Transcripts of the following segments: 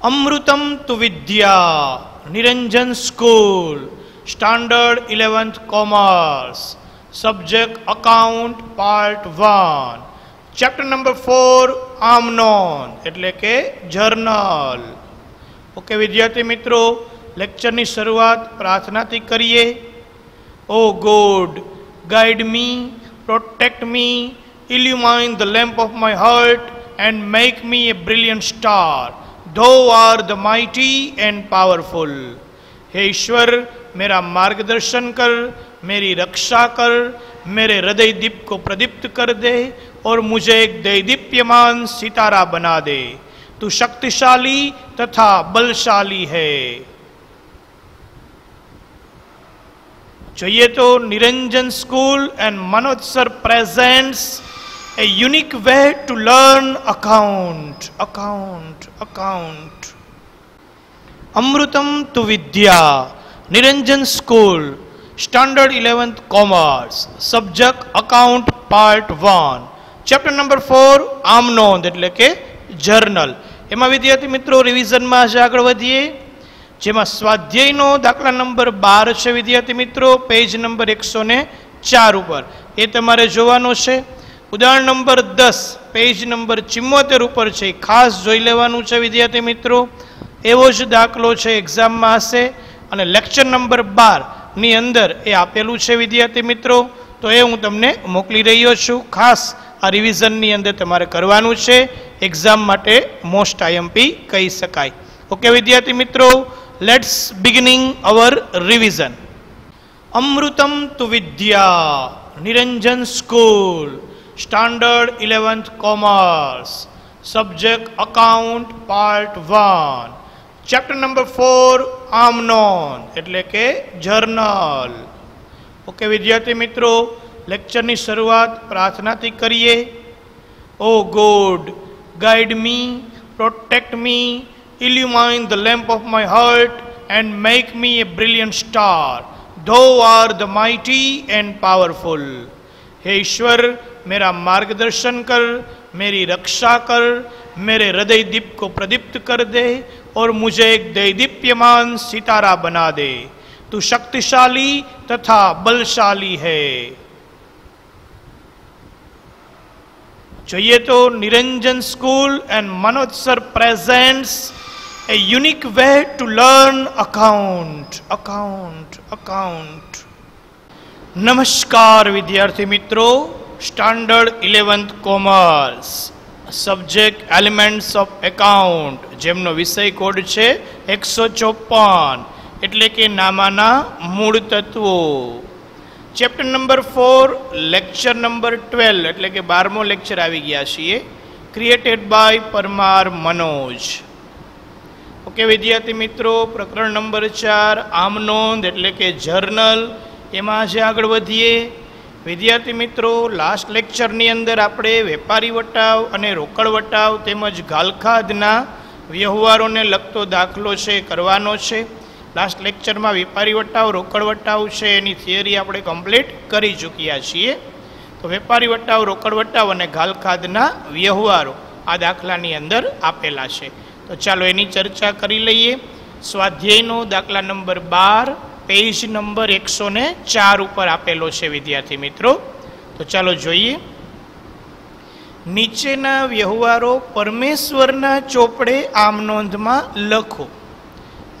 अमृतम तु विद्या Niranjan school standard 11th commerce subject account part 1 chapter number 4 आमनोंध एटले के जर्नल। ओके विद्यार्थी मित्रों, लेक्चर ની શરૂઆત પ્રાર્થનાથી કરીએ। O God guide me, protect me, illumine the lamp of my heart and make me a brilliant star. Thou art the mighty and powerful. हे ईश्वर, मेरा मार्गदर्शन कर, मेरी रक्षा कर, मेरे हृदय दीप को प्रदीप्त कर दे और मुझे एक दैदीप्यमान सितारा बना दे। तू शक्तिशाली तथा बलशाली है। चाहिए तो Niranjan school and Manoj sir presents a unique way to learn account. अमृतम तु विद्या Niranjan school standard 11th commerce subject account part 1 chapter number 4 आमनोंध एटले के जर्नल। एमां विद्यार्थी मित्रों रिविजन में आज आगळ वधीए, जेमां स्वाध्यायनो दाखला नंबर 12 छे विद्यार्थी मित्रों, पेज नंबर 104 पर ए तमारे जोवानो छे। उदाहरण नंबर 10 पेज नंबर 74 पर है, खास जोई लेवानुं छे विद्यार्थी मित्रों। एवो ज दाखलो छे एक्जाम में हशे अने लेक्चर नंबर 12 नी अंदर ए आपेलुं छे विद्यार्थी मित्रों, तो ए हूँ तमने मोकली रह्यो छुं। खास आ रिविजन नी अंदर तमारे करवानुं छे, एक्जाम माटे मोस्ट आईएमपी कही शकाय। ओके विद्यार्थी मित्रों, लेट्स बिगिनिंग अवर रिविजन। अमृतम तु विद्या Niranjan school standard 11th commerce subject account part 1 chapter number 4 आमनोंध एटले के जर्नल। ओके विद्यार्थी मित्रों, लेक्चर ની શરૂઆત પ્રાર્થનાથી કરીએ। O God guide me, protect me, illumine the lamp of my heart and make me a brilliant star. Thou art the mighty and powerful. हे ईश्वर, मेरा मार्गदर्शन कर, मेरी रक्षा कर, मेरे हृदय दीप को प्रदीप्त कर दे और मुझे एक दैदीप्यमान सितारा बना दे। तू शक्तिशाली तथा बलशाली है। चाहिए तो Niranjan school and Manoj sir presents a unique way to learn account. नमस्कार विद्यार्थी मित्रों, standard 11th commerce subject elements of account जेमनो विषय कोड छे 154 एटले के नामाना मूळ तत्वों। चैप्टर नंबर 4 लेक्चर नंबर 12 एटले के 12मो लेक्चर आवी गया छीए, created by Parmar Manoj. Okay विद्यार्थी मित्रों, प्रकरण नंबर 4 आमनोंध एटले के जर्नल एमां जे आगळ वधीए। विद्यार्थी मित्रों, लास्ट लेक्चर नी अंदर आपणे वेपारी वटाव अने रोकड़ वटाव तेमज गालखाधना व्यवहारों ने लगतो दाखलो छे करवानो छे। लास्ट लेक्चर में वेपारी वटाव रोकड़ वटाव छे एनी थियरी आपणे कम्प्लीट करी चूक्या छीए। तो वेपारी वटाव रोकड़ वटाव अने गालखाधना व्यवहारो आ दाखलानी अंदर आपेला छे। तो चालो एनी चर्चा करी लईए। स्वाध्यायनो दाखला नंबर 12 पेज नंबर 104 पर आपेलो छे विद्यार्थी मित्रों। तो चालो जोईए। नीचेना व्यवहारो परमेश्वरना चोपड़े आमनोंधमां लखो।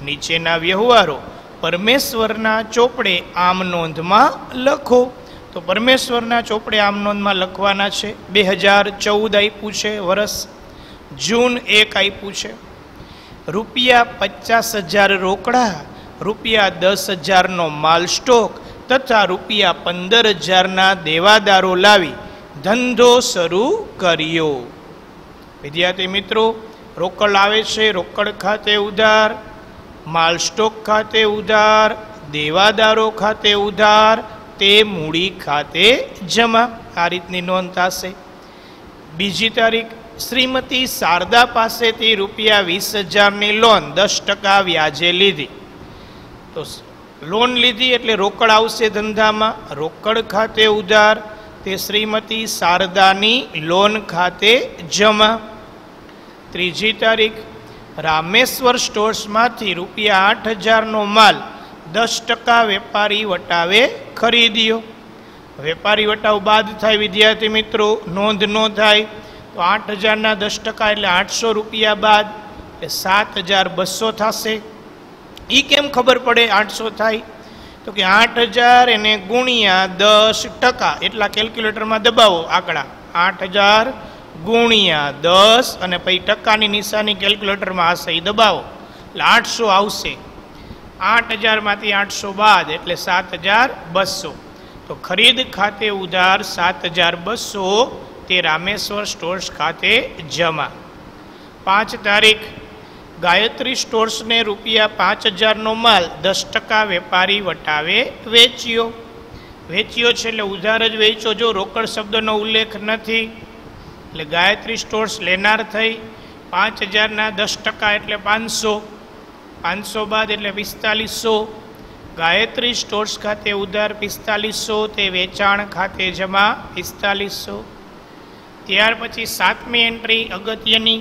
नीचेना व्यवहारो परमेश्वरना चोपड़े आमनोंधमां लखो। तो परमेश्वरना चोपड़े आमनोंधमां लखवाना छे। 2014 आप्युं छे वर्ष, जून 1 आप्युं छे। रुपया 50,000 रोकड़ा, रुपया 10,000 नो माल स्टॉक तथा रुपया 15,000 ना देवादारो लावी धंधो शरू कर्यो। विद्यार्थी मित्रों, रोकड़ आवे छे रोकड़ खाते उधार, माल स्टॉक खाते उधार, देवादारो खाते उधार, ते मूड़ी खाते जमा। आ रीतनी नोंध थशे। बीजी तारीख, श्रीमती शारदा पासेथी रुपया 20,000 नी लोन 10% व्याजे लीधी। तो लोन लीधी एटले रोकड़ आवशे धंधामां, रोकड़ खाते उधार, ते श्रीमती शारदानी लोन खाते जमा। त्रीजी तारीख, રામેશ્વર સ્ટોર્સમાંથી ₹8,000નો માલ 10% વેપારી વટાવે ખરીદ્યો. વેપારી વટાવ બાદ થાય વિદ્યાર્થી મિત્રો, નોંધ ન થાય તો 8,000ના 10% એટલે ₹800 બાદ એટલે 7,200 થશે. એ કેમ ખબર પડે 800 થાય? તો કે 8,000 એને ગુણ્યા 10% એટલા કેલ્ક્યુલેટરમાં દબાવો આંકડા. 8,000 ગુણ્યા 10 અને પછી ટકાની નિશાની કેલ્ક્યુલેટરમાં હશે એ દબાવો એટલે 800 આવશે. 8,000માંથી 800 બાદ એટલે 7,200. તો ખરીદ ખાતે ઉધાર 7,200 તે રામેશ્વર સ્ટોર્સ ખાતે જમા. 5 તારીખ ગાયત્રી સ્ટોર્સને ₹5,000નો માલ 10% વેપારી વટાવે વેચ્યો. વેચ્યો છે એટલે ઉધાર જ વેચ્યો, જો રોકડ શબ્દનો ઉલ્લેખ નથી એટલે ગાયત્રી સ્ટોર્સ લેનાર થઈ. 5,000ના 10% એટલે 500, 500 બાદ એટલે 4,500. ગાયત્રી સ્ટોર્સ ખાતે ઉધાર 4,500 તે વેચાણ ખાતે જમા 4,500. ત્યાર પછી 7મી એન્ટ્રી અગત્યની,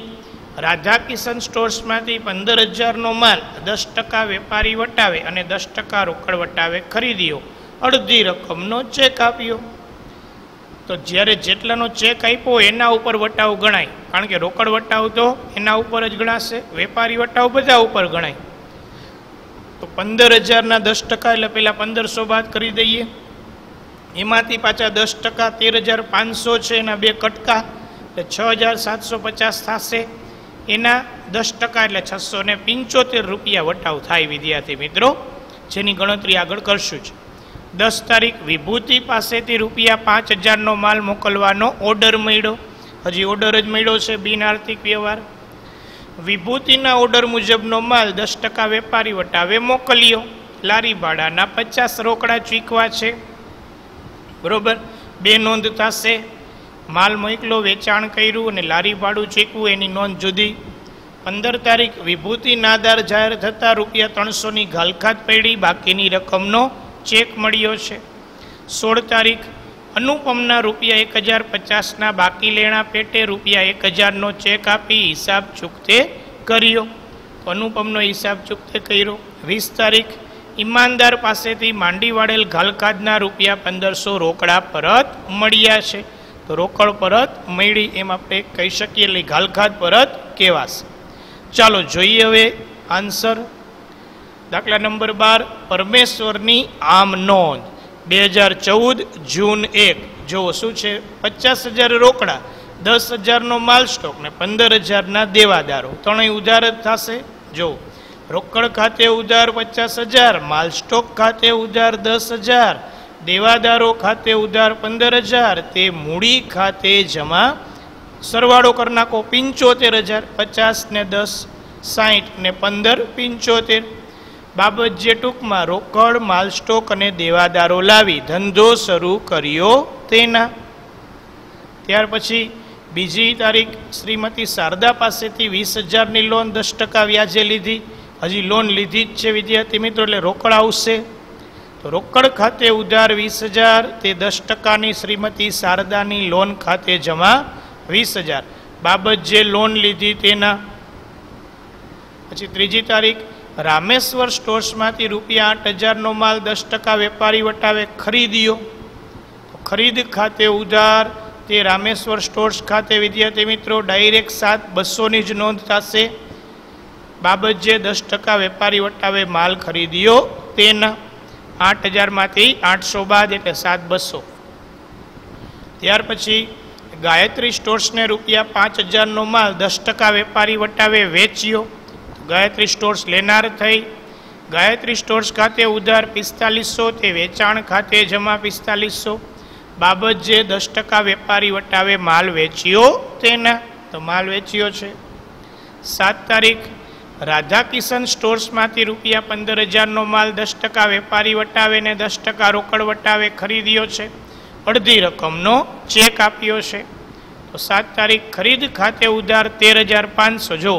રાધા કિશન સ્ટોર્સમાંથી 15,000નો માલ 10% વેપારી વટાવે અને 10% રોકડ વટાવે ખરીદ્યો. અડધી રકમનો ચેક આપ્યો. તો જ્યારે જેટલાનો ચેક આપ્યો એના ઉપર વટાવ ગણાય, કારણ કે રોકડ વટાવ તો એના ઉપર જ ગણાશે, વેપારી વટાવ બધા ઉપર ગણાય. તો 15,000ના 10% એટલે પહેલાં 1,500 બાદ કરી દઈએ. એમાંથી પાછા 10% 13,500 છે, એના 2 કટકા એટલે 6,750 થશે. એના 10% એટલે ₹675 વટાવ થાય વિદ્યાર્થી મિત્રો, જેની ગણતરી આગળ કરશું જ. 10 તારીખ વિભૂતિ પાસેથી ₹5,000નો માલ મોકલવાનો ઓર્ડર મળ્યો. હજી ઓર્ડર જ મળ્યો છે, બિનઆર્થિક વ્યવહાર. વિભૂતિના ઓર્ડર મુજબનો માલ 10% વેપારી વટાવે મોકલ્યો. લારી ભાડાના 50 રોકડા ચૂકવા છે. બરોબર, 2 નોંધ થશે. માલ મોકલો, વેચાણ કર્યું અને લારી ભાડું ચૂકવું એની નોંધ જુદી. 15 તારીખ વિભૂતિ નાદાર જાહેર થતાં ₹300ની ઘાલખાત પડી, બાકીની રકમનો ચેક મળ્યો છે. 16 તારીખ અનુપમના ₹1,050ના બાકી લેણા પેટે ₹1,000નો ચેક આપી હિસાબ ચૂકતે કર્યો. અનુપમનો હિસાબ ચૂકતે કર્યો. 20 તારીખ ઈમાનદાર પાસેથી માંડી વાળેલ ઘાલખાતના ₹1,500 રોકડા પરત મળ્યા છે. તો રોકડ પરત મળી એમ આપણે કહી શકીએ, એટલે ઘાલખાત પરત કહેવાશે. ચાલો જોઈએ હવે આન્સર. દાખલા નંબર 12, પરમેશ્વરની આમ નોંધ. 2014 જૂન 1. જુઓ શું છે, 50,000 રોકડા, 10,000નો માલ સ્ટોક ને 15,000ના દેવાદારો. ત્રણેય ઉધાર જ થશે. જો રોકડ ખાતે ઉધાર 50,000, માલ સ્ટોક ખાતે ઉધાર 10,000, દેવાદારો ખાતે ઉધાર 15,000, તે મૂડી ખાતે જમા. સરવાળો કરી નાખો, 75,000. 50 ને 10 60 ને 15 75. બાબત જે ટૂંકમાં રોકડ, માલ સ્ટોક અને દેવાદારો લાવી ધંધો શરૂ કર્યો તેના. ત્યાર પછી બીજી તારીખ શ્રીમતી શારદા પાસેથી 20,000ની લોન 10% વ્યાજે લીધી. હજી લોન લીધી જ છે વિદ્યાર્થી મિત્રો, એટલે રોકડ આવશે. તો રોકડ ખાતે ઉધાર 20,000, તે 10%ની શ્રીમતી શારદાની લોન ખાતે જમા 20,000. બાબત જે લોન લીધી તેના. પછી ત્રીજી તારીખ રામેશ્વર સ્ટોર્સમાંથી ₹8,000નો માલ 10% વેપારી વટાવે ખરીદ્યો. ખરીદ ખાતે ઉધાર, તે રામેશ્વર સ્ટોર્સ ખાતે વિદ્યાર્થી મિત્રો ડાયરેક્ટ 7,200ની જ નોંધ થશે. બાબત જે 10% વેપારી વટાવે માલ ખરીદ્યો તેના. 8,000માંથી 800 બાદ એટલે 7,200. ત્યાર પછી ગાયત્રી સ્ટોર્સને ₹5,000નો માલ 10% વેપારી વટાવે વેચ્યો. ગાયત્રી સ્ટોર્સ લેનાર થઈ. ગાયત્રી સ્ટોર્સ ખાતે ઉધાર 4,500, તે વેચાણ ખાતે જમા 4,500. બાબત જે 10% વેપારી વટાવે માલ વેચ્યો તેના. તો માલ વેચ્યો છે. 7 તારીખ રાધા કિશન સ્ટોર્સમાંથી ₹15,000નો માલ 10% વેપારી વટાવે ને 10% રોકડ વટાવે ખરીદ્યો છે. અડધી રકમનો ચેક આપ્યો છે. તો 7 તારીખ ખરીદ ખાતે ઉધાર 13,500. જો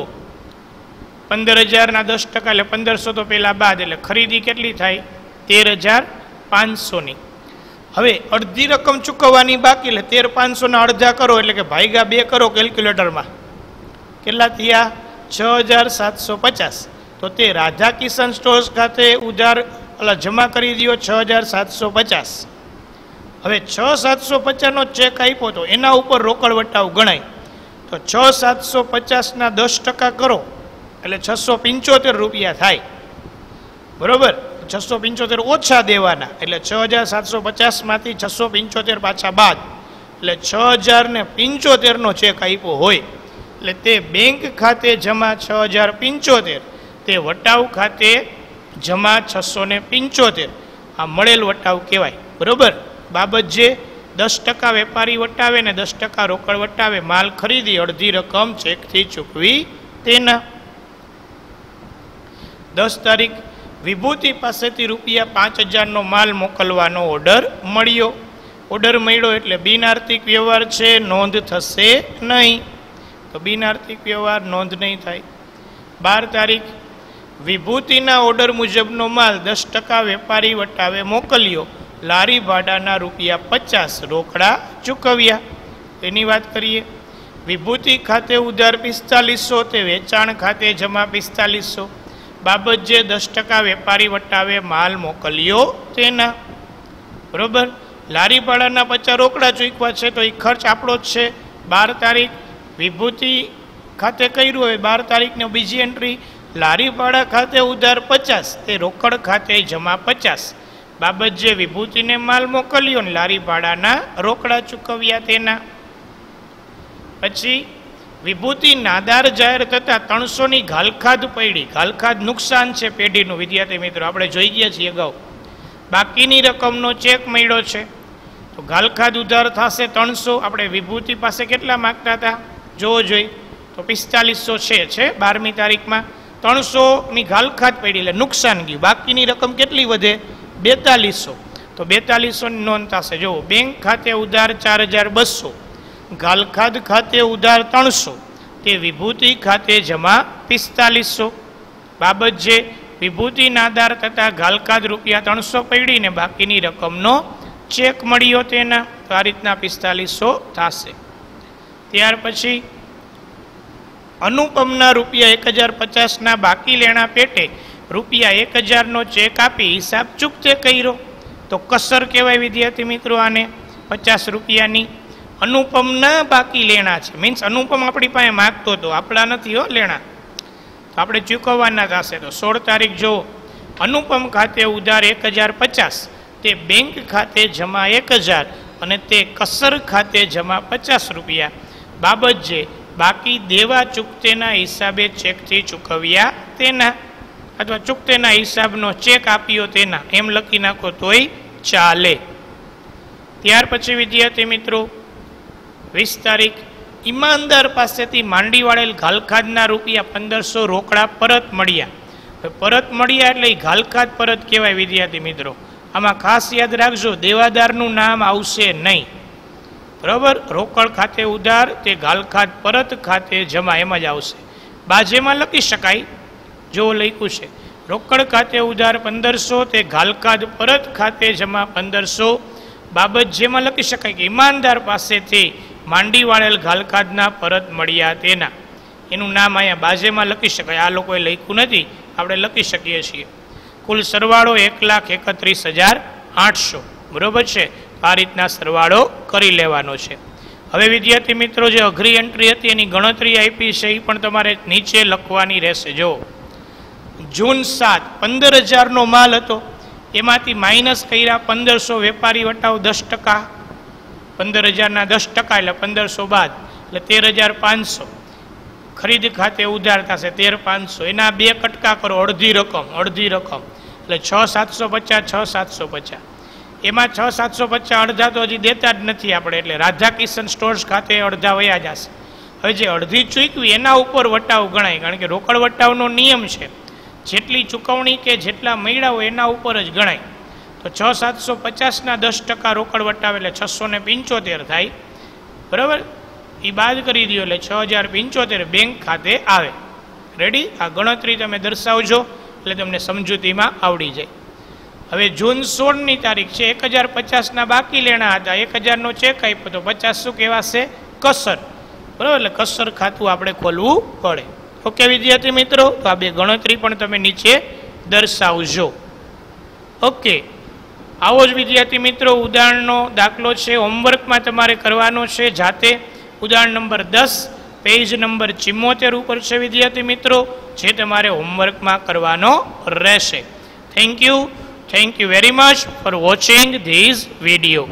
15,000ના 10% એટલે 1,500 તો પહેલાં બાદ, એટલે ખરીદી કેટલી થાય 13,500ની. હવે અડધી રકમ ચૂકવવાની બાકી, એટલે 13,500ના અડધા કરો એટલે કે ભાગ્યા 2 કરો કેલ્ક્યુલેટરમાં. કેટલા થયા 6,750, તો તે રાધા કિશન સ્ટોર્સ ખાતે ઉધાર જમા કરી દો 6,750. હવે 6,750નો ચેક આપ્યો તો એના ઉપર રોકડ વટાવ ગણાય, તો 6,750ના 10% કરો એટલે 675 રૂપિયા થાય. બરોબર, 675 ઓછા દેવાના એટલે 6,750માંથી 675 પાછા બાદ એટલે 6,075નો ચેક આપ્યો હોય એટલે તે બેંક ખાતે જમા 6,075, તે વટાવ ખાતે જમા 675. આ મળેલ વટાવ કહેવાય. બરોબર, બાબત જે 10% વેપારી વટાવે ને 10% રોકડ વટાવે, માલ ખરીદી અડધી રકમ ચેકથી ચૂકવી તેના. 10 તારીખ વિભૂતિ પાસેથી ₹5,000નો માલ મોકલવાનો ઓર્ડર મળ્યો. ઓર્ડર મળ્યો એટલે બિનઆર્થિક વ્યવહાર છે, નોંધ થશે નહીં, તો બિનઆર્થિક વ્યવહાર નોંધ નહીં થાય. 12 તારીખ વિભૂતિના ઓર્ડર મુજબનો માલ 10% વેપારી વટાવે મોકલ્યો, લારી ભાડાના ₹50 રોકડા ચૂકવ્યા. એની વાત કરીએ. વિભૂતિ ખાતે ઉધાર 4500, તે વેચાણ ખાતે જમા 4500. બાબત જે 10% વેપારી વટાવે માલ મોકલ્યો તેના. બરોબર, લારી ભાડાના 50 રોકડા ચૂકવા છે, તો એ ખર્ચ આપણો જ છે. 12 તારીખ વિભૂતિ ખાતે કર્યું હોય, 12 તારીખની બીજી એન્ટ્રી, લારી ભાડા ખાતે ઉધાર 50, તે રોકડ ખાતે જમા 50. બાબત જે વિભૂતિને માલ મોકલ્યો ને લારી ભાડાના રોકડા ચૂકવ્યા તેના. પછી વિભૂતિ નાદાર જાહેર થતાં 300ની ઘાલખાદ પડી. ઘાલખાદ નુકસાન છે પેઢીનું. વિદ્યાર્થી મિત્રો, આપણે જોઈ ગયા છીએ અગાઉ. બાકીની રકમનો ચેક મળ્યો છે, તો ઘાલખાદ ઉધાર થશે 300. આપણે વિભૂતિ પાસે કેટલા માગતા હતા જોવો જોઈએ, તો 4500 છે 12મી તારીખમાં. 300ની ઘાલખાદ પડી એટલે નુકસાન ગયું. બાકીની રકમ કેટલી વધે? 4200. તો 4200ની નોંધ થશે. જુઓ, બેંક ખાતે ઉધાર 4,200, ઘાલખાદ ખાતે ઉધાર 300, તે વિભૂતિ ખાતે જમા 4500. બાબત જે વિભૂતિ નાદાર થતાં ઘાલખાદ ₹300 પડીને બાકીની રકમનો ચેક મળ્યો તેના, તો આ રીતના 4500 થશે. ત્યાર પછી અનુપમના ₹1,050ના બાકી લેણા પેટે ₹1,000નો ચેક આપી હિસાબ ચૂકતે કર્યો, તો કસર કહેવાય વિદ્યાર્થી મિત્રો આને. 50 રૂપિયાની અનુપમના બાકી લેણા છે, મીન્સ અનુપમ આપણી પાસે માગતો હતો, આપણા નથી હો લેણા, તો આપણે ચૂકવવાના થશે. તો 16 તારીખ જો અનુપમ ખાતે ઉધાર 1,050, તે બેંક ખાતે જમા 1,000 અને તે કસર ખાતે જમા 50 રૂપિયા. બાબત જે બાકી દેવા ચૂકતેના હિસાબે ચેકથી ચૂકવ્યા તેના, અથવા ચૂકતેના હિસાબનો ચેક આપ્યો તેના, એમ લખી નાખો તોય ચાલે. ત્યાર પછી વિદ્યાર્થી મિત્રો 20 તારીખ ઈમાનદાર પાસેથી માંડી વાળેલ ઘાલખાદના ₹1,500 રોકડા પરત મળ્યા. પરત મળ્યા એટલે ઘાલખાદ પરત કહેવાય વિદ્યાર્થી મિત્રો. આમાં ખાસ યાદ રાખજો, દેવાદારનું નામ આવશે નહીં. બરાબર, રોકડ ખાતે ઉધાર, તે ઘાલખાદ પરત ખાતે જમા એમ જ આવશે. બાજેમાં લખી શકાય, જો લખ્યું છે રોકડ ખાતે ઉધાર 1500, તે ઘાલખાદ પરત ખાતે જમા 1500. બાબત જેમાં લખી શકાય કે ઈમાનદાર પાસેથી માંડી વાળેલ ઘાલખાદના પરત મળ્યા તેના, એનું નામ અહીંયા બાજેમાં લખી શકાય. આ લોકોએ લખ્યું નથી, આપણે લખી શકીએ છીએ. કુલ સરવાળો 1,31,800. બરોબર છે, આ રીતના સરવાળો કરી લેવાનો છે. હવે વિદ્યાર્થી મિત્રો, જે અઘરી એન્ટ્રી હતી એની ગણતરી આપી છે, એ પણ તમારે નીચે લખવાની રહેશે. જો જૂન 7 15,000નો માલ હતો, એમાંથી માઇનસ કર્યા 1500 વેપારી વટાવ 10%, 15,000ના 10% એટલે 1500 બાદ એટલે 13,500. ખરીદ ખાતે ઉધાર થશે 13,500, એના 2 કટકા કરો, અડધી રકમ એટલે 6,750, 6,750. એમાં 6,750 અડધા તો હજી દેતા જ નથી આપણે, એટલે રાધા કિશન સ્ટોર્સ ખાતે અડધા વયા જશે. હવે જે અડધી ચૂકવી એના ઉપર વટાવ ગણાય, કારણ કે રોકડ વટાવનો નિયમ છે, જેટલી ચૂકવણી કે જેટલા મળ્યા હોય એના ઉપર જ ગણાય. તો 6,750ના 10% રોકડ વટાવે એટલે 675 થાય. બરાબર, એ બાદ કરી દો એટલે 6,075 બેંક ખાતે આવે. રેડી? આ ગણતરી તમે દર્શાવજો એટલે તમને સમજૂતીમાં આવડી જાય. હવે જૂન 16ની તારીખ છે, 1,050ના બાકી લેણા હતા, 1,000નો ચેક આપ્યો, તો 50 શું કહેવાશે? કસર. બરાબર, એટલે કસર ખાતું આપણે ખોલવું પડે. ઓકે વિદ્યાર્થી મિત્રો, તો આ બે ગણતરી પણ તમે નીચે દર્શાવજો. ઓકે, આવો જ વિદ્યાર્થી મિત્રો ઉદાહરણનો દાખલો છે, હોમવર્કમાં તમારે કરવાનો છે જાતે. ઉદાહરણ નંબર 10 પેજ નંબર 74 ઉપર છે વિદ્યાર્થી મિત્રો, જે તમારે હોમવર્કમાં કરવાનો રહેશે. Thank you very much for watching this video.